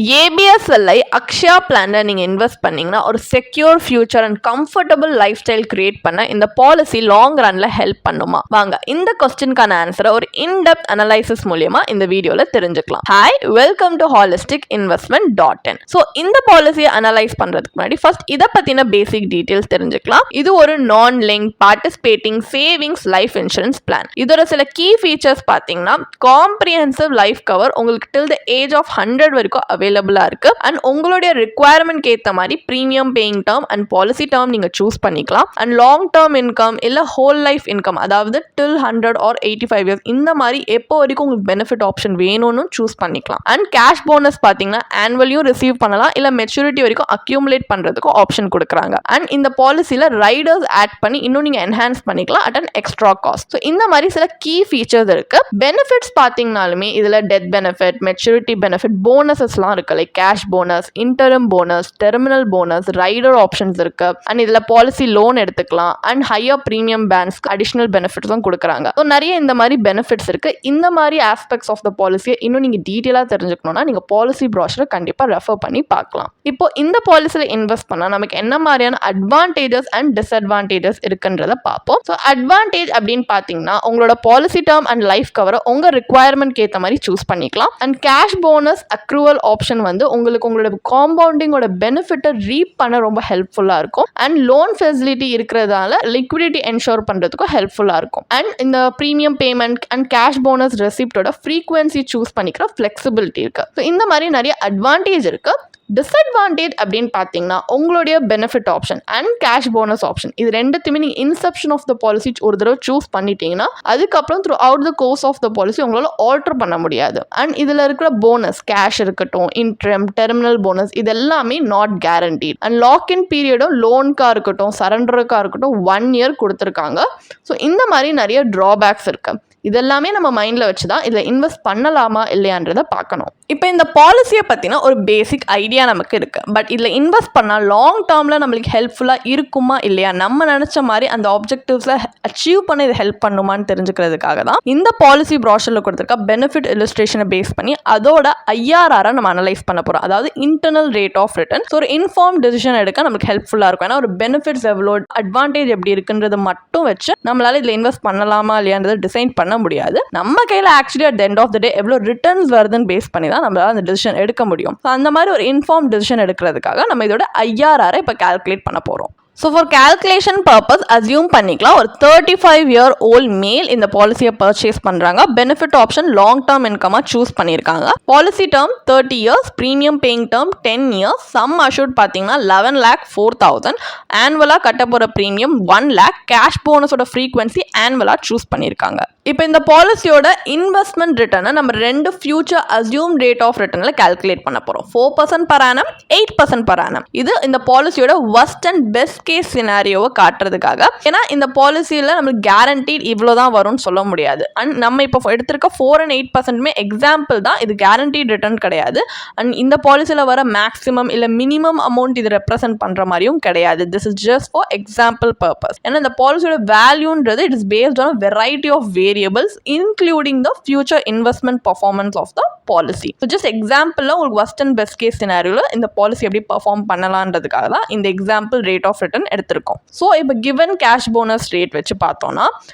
ஏபிஎஸ்எல்ஐ அக்ஷயா பிளான்ல நீங்க இன்வெஸ்ட் பண்ணீங்கன்னா ஒரு secure future and comfortable life style create பண்ண இந்த பாலிசி லாங் ரன்ல ஹெல்ப் பண்ணுமா? வாங்க இந்த கொஸ்டினுக்கான ஆன்சரை ஒரு இன்டெப்த் அனலைசிஸ் மூலியமா இந்த வீடியோல தெரிஞ்சுக்கலாம். Hi, welcome to holisticinvestment.in. So இந்த பாலிசியை அனலைஸ் பண்றதுக்கு முன்னாடி ஃபர்ஸ்ட் இதை பத்தின பேசிக் டீடைல்ஸ் தெரிஞ்சுக்கலாம். இது ஒரு நான் link participating savings life insurance plan. இதோட சில கீ ஃபீச்சர்ஸ் பார்த்தீங்கன்னா காம்ப்ரிஹென்சிவ் லைஃப் கவர் உங்களுக்கு டில் த ஏஜ் ஆஃப் 100 வரைக்கும் அவைலபிளா இருக்கு. அண்ட் உங்களுடைய ரிக்வயர்மெண்ட் ஏற்ற மாதிரி premium paying term and policy term நீங்க சூஸ் பண்ணிக்கலாம். அண்ட் லாங் டேர்ம் இன்கம் இல்ல ஹோல் லைஃப் இன்கம், அதாவது டில் 100 or 85 years இந்த மாதிரி எப்போ வரைக்கும் உங்களுக்கு பெனிஃபிட் ஆப்ஷன் வேணும்னு சூஸ் பண்ணிக்கலாம். அண்ட் கேஷ் போனஸ் பாத்தீங்கன்னா ஆனுவலியும் ரிசீவ் பண்ணலாம், இல்ல மெச்சூரிட்டி வரைக்கும் அக்யூமுலேட் பண்றதுக்கு ஆப்ஷன் கொடுக்குறாங்க. அண்ட் இந்த பாலிசியில ரைடர்ஸ் ஆட் பண்ணி இன்னும் நீங்க என்ஹான்ஸ் பண்ணிக்கலாம் at an extra cost. So இந்த மாதிரி சில கீ ஃபீச்சர்ஸ் இருக்கு. பெனிஃபிட்ஸ் பாத்தீங்கன்னாலுமே இதுல டெத் பெனிஃபிட், மெச்சூரிட்டி பெனிஃபிட், போனஸஸ்லாம் இருக்கு. Like cash bonus, interim bonus, terminal bonus, rider options இருக்கு. அண்ட் இதுல பாலிசி லோன் எடுத்துக்கலாம். அண்ட் ஹையர் பிரீமியம் பேண்ட்ஸ்க்கு அடிஷனல் பெனிஃபிட்ஸும் கொடுக்குறாங்க. ஸோ நிறைய இந்த மாதிரி பெனிஃபிட்ஸ் இருக்கு. இந்த மாதிரி ஆஸ்பெக்ட்ஸ் ஆஃப் த பாலிசியை இன்னும் நீங்க டீட்டெயிலாக தெரிஞ்சுக்கணும்னா நீங்க பாலிசி ப்ராஷரை கண்டிப்பா ரெஃபர் பண்ணி பார்க்கலாம். இப்போ இந்த பாலிசியில இன்வெஸ்ட் பண்ணா நமக்கு என்ன மாதிரியான அட்வான்டேஜஸ் அண்ட் டிஸ்அட்வான்டேஜஸ் இருக்குன்றத பார்ப்போம். ஸோ அட்வான்டேஜ் அப்படின்னு பார்த்தீங்கன்னா உங்களோட பாலிசி டேர்ம் அண்ட் லைஃப் கவரை உங்க ரிக்வயர்மெண்ட் ஏற்ற மாதிரி சூஸ் பண்ணிக்கலாம். And cash bonus accrual option வந்து உங்களுக்கு உங்களோட காம்பவுண்டிங்கோட பெனிஃபிட்டை ரீப் பண்ண ரொம்ப ஹெல்ப்ஃபுல்லா இருக்கும். அண்ட் லோன் ஃபெசிலிட்டி இருக்கிறதால லிக்விடிட்டி என்ஷோர் பண்றதுக்கும் ஹெல்ப்ஃபுல்லா இருக்கும். அண்ட் இந்த premium payment and cash bonus ரெசிப்டோட ஃப்ரீக்வன்சி சூஸ் பண்ணிக்கிற ஃபிளெக்சிபிலிட்டி இருக்கு. ஸோ இந்த மாதிரி நிறைய அட்வான்டேஜ் இருக்கு. டிஸ்அட்வான்டேஜ் அப்படின்னு பார்த்தீங்கன்னா உங்களுடைய benefit option and cash bonus option இது ரெண்டுத்தையுமே நீங்கள் இன்செப்ஷன் ஆஃப் த பாலிசி ஒரு தடவை சூஸ் பண்ணிட்டீங்கன்னா அதுக்கப்புறம் throughout the course of the policy உங்களால் ஆல்டர் பண்ண முடியாது. அண்ட் இதில் இருக்கிற போனஸ், கேஷ் இருக்கட்டும், இன்ட்ரம், டெர்மினல் போனஸ் இது எல்லாமே நாட் கேரண்டீட். அண்ட் லாக்இன் பீரியடும் லோனுக்காக இருக்கட்டும், சரண்டருக்காக இருக்கட்டும் 1 year கொடுத்துருக்காங்க. ஸோ இந்த மாதிரி நிறைய ட்ராபேக்ஸ் இருக்கு. இதெல்லாமே நம்ம மைண்டில் வச்சு தான் இதில் இன்வெஸ்ட் பண்ணலாமா இல்லையான்றதை பார்க்கணும். இப்போ இந்த பாலிசியை பற்றின ஒரு பேசிக் ஐடியா நமக்கு இருக்குது. பட் இதில் இன்வெஸ்ட் பண்ணால் லாங் டேர்மில் நம்மளுக்கு ஹெல்ப்ஃபுல்லாக இருக்குமா இல்லையா, நம்ம நினச்ச மாதிரி அந்த ஆப்ஜெக்டிவ்ஸை அச்சீவ் பண்ண இது ஹெல்ப் பண்ணுமான்னு தெரிஞ்சுக்கிறதுக்காக தான் இந்த பாலிசி ப்ராஷரில் கொடுத்துருக்க பெனிஃபிட் இல்லுஸ்ட்ரேஷனை பேஸ் பண்ணி அதோட IRR நம்ம அனலைஸ் பண்ண போகிறோம். அதாவது internal rate of return. So ஒரு இன்ஃபார்ம் டிசிஷன் எடுக்க நமக்கு ஹெல்ப்ஃபுல்லாக இருக்கும். ஏன்னா ஒரு பெனிஃபிட்ஸ் எவ்வளோ, அட்வான்டேஜ் எப்படி இருக்குன்றது மட்டும் வச்சு நம்மளால இதில் இன்வெஸ்ட் பண்ணலாமா இல்லையான்றதை டிசைன் பண்ண முடியாது. நம்ம கையில் actually at the end of the day எவ்வளோ ரிட்டர்ன்ஸ் வருதுன்னு பேஸ் பண்ணி தான் நம்மளால அந்த டிசிஷன் எடுக்க முடியும். அந்த மாதிரி ஒரு இன்ஃபார்ம் டிசிஷன் எடுக்கிறதுக்காக நம்ம இதோட IRR இப்போ கால்குலேட் பண்ண போகிறோம். So for calculation purpose assume பண்ணிக்கலாம் ஒரு 35-year-old மேல் இந்த பாலிசியை பர்ச்சேஸ் பண்ணுறாங்க. பெனிஃபிட் ஆப்ஷன் லாங் டேர்ம் இன்கமாக சூஸ் பண்ணியிருக்காங்க. Policy term 30 years, premium paying term 10 years, sum assured பார்த்தீங்கன்னா 11,04,000, ஆனுவலாக கட்ட போகிற ப்ரீமியம் 1 lakh, கேஷ் போனஸோட ஃப்ரீக்வன்சி ஆனுவலாக சூஸ் பண்ணியிருக்காங்க. இப்போ இந்த பாலிசியோட இன்வெஸ்ட்மெண்ட் ரிட்டர்னை நம்ம 2 ஃபியூச்சர் அசியூம் ரேட் ஆஃப் ரிட்டர்னில் கால்குலேட் பண்ண போகிறோம். 4% per annum, 8% per annum. இது இந்த பாலிசியோட worst and best கேஸ் சினாரியோவை காட்டுறதுக்காக. ஏன்னா இந்த பாலிசியில் நம்மளுக்கு கேரண்டீட் இவ்வளோ தான் வரும்னு சொல்ல முடியாது. அண்ட் நம்ம இப்போ எடுத்திருக்க 4 and 8% எக்ஸாம்பிள் தான், இது கேரண்டீட் ரிட்டர்ன் கிடையாது. அண்ட் இந்த பாலிசியில் வர மேக்ஸிமம் இல்லை மினிமம் அமௌண்ட் இது ரெப்ரசென்ட் பண்ணுற மாதிரியும் கிடையாது. This is just for example purpose. ஏன்னா இந்த பாலிசியோட வேல்யூன்றது it is based on variety of variables including the future investment performance of the policy. So just எக்ஸாம்பிளில் உங்களுக்கு worst and best கேஸ் சினாரியோவில் இந்த பாலிசி எப்படி பர்ஃபார்ம் பண்ணலான்றதுக்காக தான் இந்த எக்ஸாம்பிள் ரேட் ஆஃப் ரிட்டர்ன் எடுத்திருக்கோம். ஸோ இப்போ கிவன் கேஷ் போனஸ் ரேட் வச்சு பார்த்தோம்னா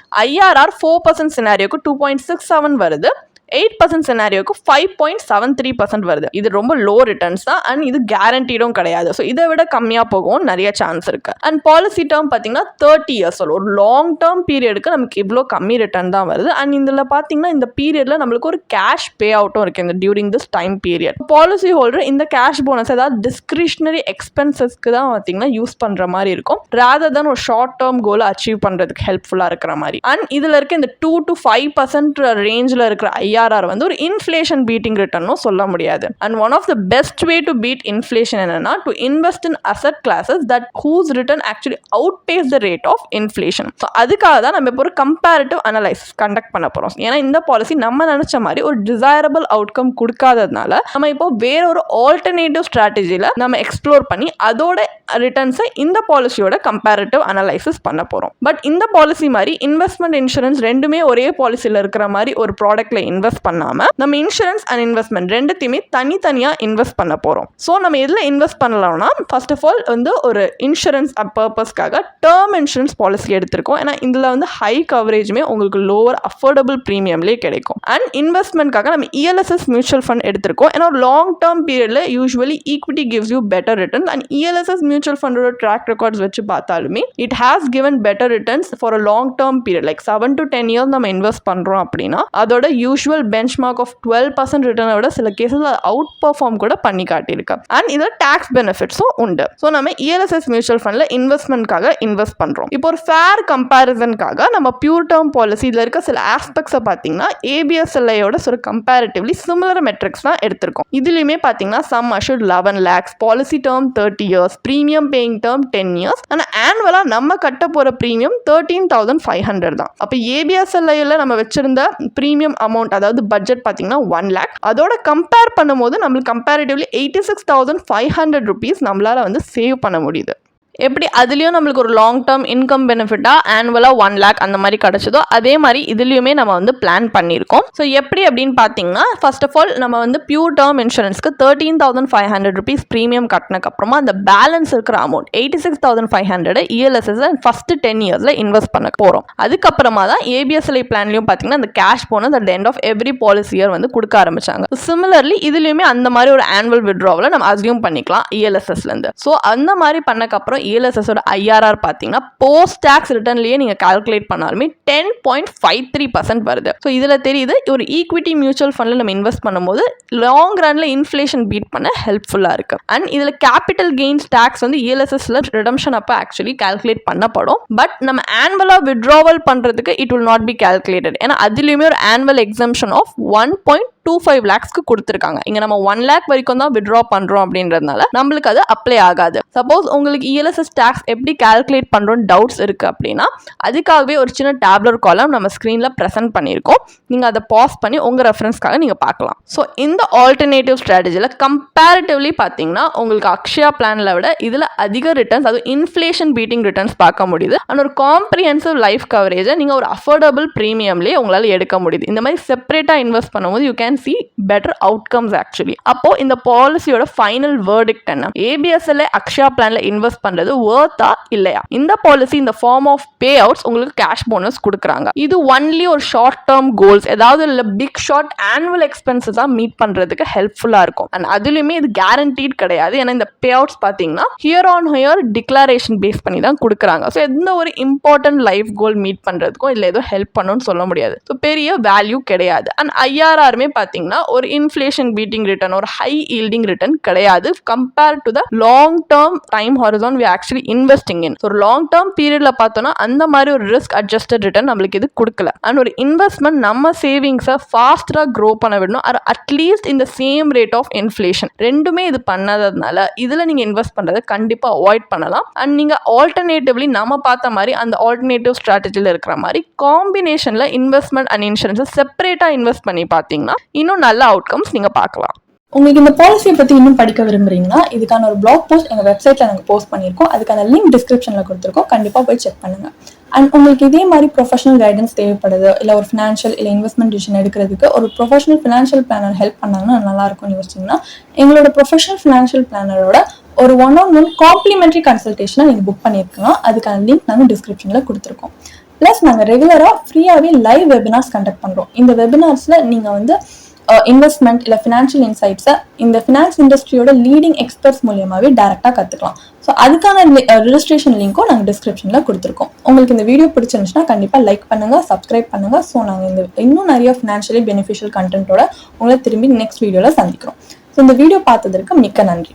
IRR 4% சினாரியோக்கு 2.67 வருது. 8% சினாரியோக்கு 5.73% வருது. இது ரொம்ப லோ ரிட்டர்ன்ஸ் தான். அண்ட் இது கேரண்டீடும் கிடையாது. ஸோ இதை விட கம்மியாக போகவும் நிறைய சான்ஸ் இருக்கு. அண்ட் பாலிசி டேர்ம் பார்த்தீங்கன்னா 30 years ஒரு லாங் டேர்ம் பீரியடுக்கு நமக்கு இவ்வளோ கம்மி ரிட்டர்ன் தான் வருது. அண்ட் இதில் பார்த்தீங்கன்னா இந்த பீரியட்ல நம்மளுக்கு ஒரு கேஷ் பே அவுட்டும் இருக்கு இந்த during this time period. Policy holder இந்த கேஷ் போனஸ் ஏதாவது டிஸ்கிரிஷனரி எக்ஸ்பென்சஸ்க்கு தான் பார்த்தீங்கன்னா யூஸ் பண்ணுற மாதிரி இருக்கும், ரேதர் தென் ஒரு ஷார்ட் டேர்ம் கோலை அச்சீவ் பண்ணுறதுக்கு ஹெல்ப்ஃபுல்லாக இருக்கிற மாதிரி. அண்ட் இதில் இருக்க இந்த 2 to 5% ரேஞ்சில் இருக்கிற IRR வந்து ஒரு இன்ஃப்ளேஷன் பீட்டிங் ரிட்டர்னும் சொல்ல முடியாது. And one of the best way to beat inflation என்னன்னா to invest in asset classes that whose return actually outpace the rate of inflation. So அதுக்காக தான் நம்ம இப்போ ஒரு கம்பேரிட்டிவ் அனலைசிஸ் கண்டக்ட் பண்ண போகிறோம். ஏன்னா இந்த பாலிசி நம்ம நினைச்ச மாதிரி ஒரு டிசைரபிள் அவுட்கம் கொடுக்காததுனால நம்ம இப்போ வேற ஒரு ஆல்டர்னேட்டிவ் ஸ்ட்ராட்டஜியில் நம்ம எக்ஸ்ப்ளோர் பண்ணி அதோட ரிட்டர்ன்ஸை இந்த பாலிசியோட கம்பேரிட்டிவ் அனலைசிஸ் பண்ண போகிறோம். பட் இந்த பாலிசி மாதிரி இன்வெஸ்ட்மெண்ட் இன்சூரன்ஸ் ரெண்டுமே ஒரே பாலிசியில் இருக்கிற மாதிரி ஒரு ப்ராடக்ட்ல இன்வெஸ்ட் இன்வெஸ்ட் பண்ணாமல் நம்ம இன்சூரன்ஸ் அண்ட் இன்வெஸ்ட்மெண்ட் ரெண்டுத்தையுமே தனித்தனியாக இன்வெஸ்ட் பண்ண போகிறோம். ஸோ நம்ம எதில் இன்வெஸ்ட் பண்ணலாம்னா ஃபர்ஸ்ட் ஆஃப் ஆல் வந்து ஒரு இன்சூரன்ஸ் பர்பஸ்க்காக டேர்ம் இன்சூரன்ஸ் பாலிசி எடுத்திருக்கோம். ஏன்னா இதில் வந்து ஹை கவரேஜுமே உங்களுக்கு லோவர் அஃபோர்டபுள் ப்ரீமியம்லேயே கிடைக்கும். அண்ட் இன்வெஸ்ட்மெண்ட்காக நம்ம ELSS மியூச்சுவல் ஃபண்ட் எடுத்திருக்கோம். ஏன்னா ஒரு லாங் டேர்ம் பீரியடில் usually equity gives you better returns. And ELSS mutual ஃபண்டோட ட்ராக் ரெக்கார்ட்ஸ் வச்சு பார்த்தாலுமே it has given better returns for a long term period. Like 7 to 10 years நம்ம இன்வெஸ்ட் பண்ணுறோம் அப்படின்னா அதோட யூஸ்வல் பெஞ்ச் மார்க் ஆஃப் 12% ரிட்டர்னை விட சில கேஸில் அவுட் பர்ஃபார்ம் கூட பண்ணி காட்டியிருக்கு. அண்ட் இதில் டேக்ஸ் பெனிஃபிட்ஸும் உண்டு. ஸோ நம்ம ELSS மியூச்சுவல் ஃபண்டில் இன்வெஸ்ட்மெண்ட்காக இன்வெஸ்ட் பண்ணுறோம். இப்போ ஒரு ஃபேர் கம்பேரிசனுக்காக நம்ம பியூர் டேர்ம் பாலிசி இதில் இருக்க சில ஆஸ்பெக்ட்ஸை பார்த்தீங்கன்னா ABSLIயோட ஒரு கம்பேரிட்டிவ்லி சிமிலர் மெட்ரிக்ஸ் தான் எடுத்திருக்கோம். இதுலையுமே பார்த்தீங்கன்னா sum assured 11 lakhs, policy term 30 years, premium paying term 10 years. ஆனால் ஆனுவலாக நம்ம கட்ட போகிற ப்ரீமியம் 13,500 தான். அப்போ ABSLIயில் நம்ம வச்சிருந்த ப்ரீமியம் அமௌண்ட் அதாவது பட்ஜெட் பார்த்தீங்கன்னா 1 lakh. அதோட கம்பேர் பண்ணும்போது நம்மளுக்கு கம்பேரிட்டிவ்லி 86,500 rupees நம்மளால வந்து சேவ் பண்ண முடியுது. எப்படி அதுலேயும் நம்மளுக்கு ஒரு லாங் டேர்ம் இன்கம் பெனிஃபிட்டாக ஆனுவலாக 1 lakh அந்த மாதிரி கிடச்சதோ அதே மாதிரி இதுலேயுமே நம்ம வந்து பிளான் பண்ணியிருக்கோம். ஸோ எப்படி அப்படின்னு பார்த்தீங்கன்னா ஃபர்ஸ்ட் ஆஃப் ஆல் நம்ம வந்து பியூர் டேர்ம் இன்சூரன்ஸ்க்கு 13,500 rupees ப்ரீமியம் கட்டினக்கப்புறமா அந்த பேலன்ஸ் இருக்கிற அமௌண்ட் 86,500 ELSS ஃபஸ்ட்டு 10 yearsல இன்வெஸ்ட் பண்ண போகிறோம். அதுக்கப்புறமா தான் ABSLI பிளான்லையும் பார்த்தீங்கன்னா அந்த cash bonus at end of every policy year வந்து கொடுக்க ஆரம்பிச்சாங்க. சிமிலர்லி இதுலேயுமே அந்த மாதிரி ஒரு ஆனுவல் விட்ராவில் நம்ம அசியூம் பண்ணிக்கலாம் ELSSலேருந்து. ஸோ அந்த மாதிரி பண்ணக்கப்புறம் ELSS ஓட IRR பார்த்தீங்கன்னா போஸ்ட் டாக்ஸ் ரிட்டர்ன்லேயே நீங்கள் கால்குலேட் பண்ணாலுமே 10.53% வருது. ஸோ இதில் தெரியுது ஒரு ஈக்விட்டி மியூச்சுவல் ஃபண்டில் நம்ம இன்வெஸ்ட் பண்ணும்போது லாங் ரன்ல இன்ஃப்ளேஷன் பீட் பண்ண ஹெல்ப்ஃபுல்லாக இருக்கு. அண்ட் இதில் கேபிட்டல் கெயின்ஸ் டாக்ஸ் வந்து ELSSல ரிடம்ஷன் அப்போ ஆக்சுவலி கால்குலேட் பண்ணப்படும். பட் நம்ம ஆனுவலாக விட்ராவல் பண்ணுறதுக்கு it will not be calculated. ஏன்னா அதுலேயுமே ஒரு ஆனுவல் எக்ஸம்ஷன் ஆஃப் 1.25 lakhsக்கு கொடுத்துருக்காங்க. இங்கே நம்ம 1 lakh வரைக்கும் தான் விட்ரா பண்ணுறோம் அப்படின்றதுனால நம்மளுக்கு அது அப்ளை ஆகாது. சப்போஸ் உங்களுக்கு ELSS டாக்ஸ் எப்படி கால்குலேட் பண்ணுறோம் டவுட்ஸ் இருக்குது அப்படின்னா அதுக்காகவே ஒரு சின்ன டேப்லர் காலம் நம்ம ஸ்க்ரீனில் ப்ரெசென்ட் பண்ணியிருக்கோம். நீங்கள் அதை பாஸ் பண்ணி உங்கள் ரெஃபரன்ஸ்க்காக நீங்கள் பார்க்கலாம். ஸோ இந்த ஆல்டர்னேட்டிவ் ஸ்ட்ராட்டஜியில் கம்பேரிட்டிவ்லி பார்த்தீங்கன்னா உங்களுக்கு அக்ஷயா பிளானில் விட இதில் அதிக ரிட்டர்ன்ஸ் அது இன்ஃப்ளேஷன் பீட்டிங் ரிட்டர்ன்ஸ் பார்க்க முடியுது. அண்ட் ஒரு காம்ப்ரிஹென்சிவ் லைஃப் கவரேஜை நீங்கள் ஒரு அஃபோர்டபுள் ப்ரீமியம்லேயே உங்களால் எடுக்க முடியுது. இந்த மாதிரி செப்பரேட்டாக இன்வெஸ்ட் பண்ணும்போது you can see better outcomes actually. அப்போ இந்த பாலிசியோட ஃபைனல் வேர்டிக்ட் என்ன? ABSLI அக்ஷயா பிளான்ல இன்வெஸ்ட் பண்றது வர்த்தா இல்லையா? இந்த பாலிசி இந்த ஃபார்ம் ஆஃப் பே அவுட்ஸ் உங்களுக்கு கேஷ் போனஸ் கொடுக்குறாங்க. இது ஒன்லி ஒரு ஷார்ட் டேர்ம் கோல்ஸ் ஏதாவது இல்லை பிக் ஷார்ட் ஆனுவல் எக்ஸ்பென்சஸா மீட் பண்றதுக்கு ஹெல்ப்ஃபுல்லா இருக்கும். அண்ட் அதுலயுமே இது கேரண்டீட் கிடையாது. ஏன்னா இந்த பே அவுட்ஸ் பார்த்தீங்கன்னா year on year declaration base பண்ணி தான் கொடுக்குறாங்க. ஸோ எந்த ஒரு இம்பார்ட்டன்ட் லைஃப் கோல் மீட் பண்றதுக்கும் இல்லை ஏதோ ஹெல்ப் பண்ணணும்னு சொல்ல முடியாது. ஸோ பெரிய வேல்யூ கிடையாது. அண்ட் IRRமே பார்த்தீங்கன்னா ஒரு இன்ஃப்ளேஷன் பீட்டிங் ரிட்டர்ன் ஒரு ஹை ஈல்டிங் ரிட்டர்ன் கிடையாது compared to the long term time horizon we actually investing in. ஒரு லாங் டேர்ம் பீரியட்ல பார்த்தோம்னா அந்த மாதிரி ஒரு ரிஸ்க் அட்ஜஸ்டட் ரிட்டர்ன் நம்மளுக்கு இது கொடுக்கல. அண்ட் ஒரு இன்வெஸ்ட்மெண்ட் நம்ம சேவிங்ஸை ஃபாஸ்டா க்ரோ பண்ண விடணும் அது அட்லீஸ்ட் இந்த சேம் ரேட் ஆஃப் இன்ஃப்ளேஷன் ரெண்டுமே இது பண்ணாததுனால இதுல நீங்க இன்வெஸ்ட் பண்றதை கண்டிப்பா அவாய்ட் பண்ணலாம். அண்ட் நீங்க ஆல்டர்னேட்டிவ்லி நம்ம பார்த்த மாதிரி அந்த ஆல்டர்னேட்டிவ் ஸ்ட்ராட்டஜியில் இருக்கிற மாதிரி காம்பினேஷன்ல இன்வெஸ்ட்மெண்ட் அண்ட் இன்சூரன்ஸை செப்பரேட்டா இன்வெஸ்ட் பண்ணி பார்த்தீங்கன்னா இன்னும் நல்ல அவுட்கம்ஸ் நீங்க பார்க்கலாம். உங்களுக்கு இந்த பாலிசியை பத்தி இன்னும் படிக்க விரும்புறீங்கன்னா இதுக்கான ஒரு பிளாக் போஸ்ட் எங்க வெப்சைட்ல நாங்கள் போஸ்ட் பண்ணியிருக்கோம். அதுக்கான லிங்க் டிஸ்கிரிப்ஷன்ல கொடுத்துருக்கோம். கண்டிப்பா போய் செக் பண்ணுங்க. அண்ட் உங்களுக்கு இதே மாதிரி ப்ரொஃபஷனல் கைடன்ஸ் தேவைப்படுது இல்லை ஒரு ஃபினான்ஷியல் இல்லை இன்வெஸ்ட்மெண்ட் டிசிஷன் எடுக்கிறதுக்கு ஒரு ப்ரொஃபஷனல் ஃபினான்ஷியல் பிளானர் ஹெல்ப் பண்ணாங்கன்னா நல்லா இருக்கும்னு யோசிச்சிங்கன்னா எங்களோட ப்ரொஃபஷனல் ஃபினான்ஷியல் பிளானரோட ஒரு 1-on-1 காம்ப்ளிமெண்ட்ரி கன்சல்டேஷனை நீங்கள் புக் பண்ணியிருக்கலாம். அதுக்கான லிங்க் நாங்கள் டிஸ்கிரிப்ஷன்ல கொடுத்துருக்கோம். ப்ளஸ் நாங்கள் ரெகுலராக ஃப்ரீயாகவே லைவ் வெபினார்ஸ் கண்டக்ட் பண்ணுறோம். இந்த வெபினார்ஸில் நீங்கள் வந்து இன்வெஸ்ட்மெண்ட் இல்லை ஃபினான்ஷியல் இன்சைட்ஸை இந்த ஃபினான்ஸ் இண்டஸ்ட்ரியோட லீடிங் எக்ஸ்பர்ட்ஸ் மூலியமாகவே டேரெக்டாக கற்றுக்கலாம். ஸோ அதுக்கான ரெஜிஸ்ட்ரேஷன் லிங்க்கும் நாங்கள் டிஸ்கிரிப்ஷனில் கொடுத்துருக்கோம். உங்களுக்கு இந்த வீடியோ பிடிச்சிருந்துச்சுன்னா கண்டிப்பாக லைக் பண்ணுங்கள், சப்ஸ்கிரைப் பண்ணுங்கள். ஸோ நாங்கள் இன்னும் நிறைய ஃபினான்ஷியலி பெனிஃபிஷியல் கண்டென்ட்டோட உங்களை திரும்பி நெக்ஸ்ட் வீடியோவில் சந்திக்கிறோம். ஸோ இந்த வீடியோ பார்த்ததற்கு மிக்க நன்றி.